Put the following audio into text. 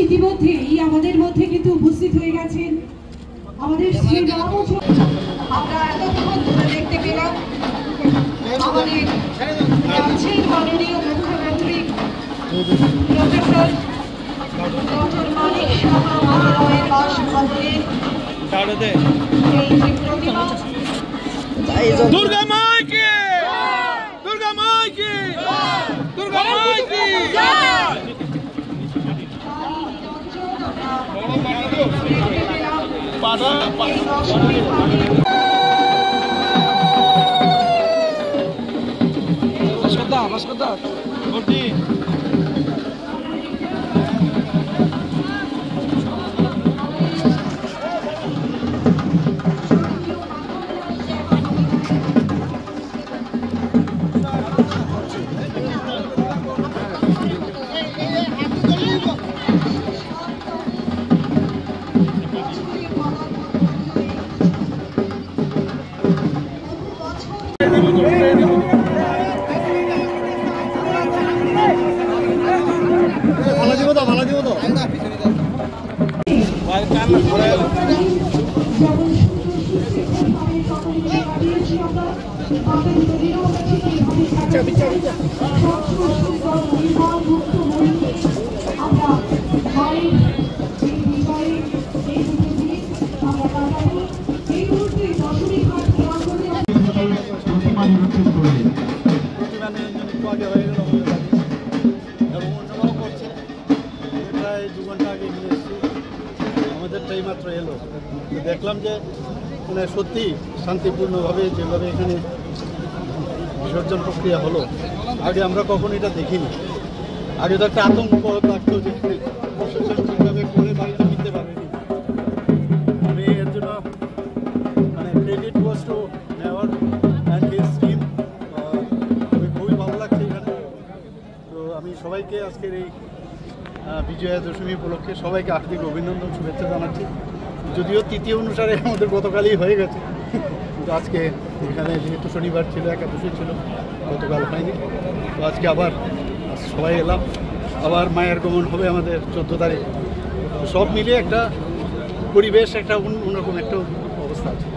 ইতিমধ্যেই আমাদের মধ্যে কিন্তু উপস্থিত হয়ে গেছেন আমাদের আমরা এতক্ষণ ধরে দেখতে পেলাম আমাদের রাজ্যের মাননীয় মুখ্যমন্ত্রী প্রফেসর ডক্টর মানিক সাহা মহোদয়ের বাসভবনের এই যে প্রতিমা দুর্গা মাইকে দুর্গা মাইকে দুর্গা মাইকে দেখলাম যে মানে সত্যি শান্তিপূর্ণভাবে যেভাবে এখানে বিসর্জন প্রক্রিয়া হলো আগে আমরা কখনো এটা দেখিনি। আগে তো একটা আতঙ্ক থাকতো যে বিসর্জন ঠিকভাবে করে বাড়িতে ফিরতে পারেনি। আমি এর জন্য মানে ক্রেডিট ওয়াজ টু নেওয়ার অ্যান্ড হিজ টিম। আমি খুবই ভালো লাগছে এখানে। তো আমি সবাইকে আজকের এই বিজয়া দশমী উপলক্ষে সবাইকে হার্দিক অভিনন্দন শুভেচ্ছা জানাচ্ছি। যদিও তৃতীয় অনুসারে আমাদের গতকালই হয়ে গেছে, কিন্তু আজকে এখানে যেহেতু শনিবার ছিল, একাদশী ছিল, গতকাল হয়নি। তো আজকে আবার সবাই এলাম, আবার মায়ের গমন হবে আমাদের 14 তারিখ। সব মিলিয়ে একটা পরিবেশ, একটা অন্যরকম একটা অবস্থা আছে।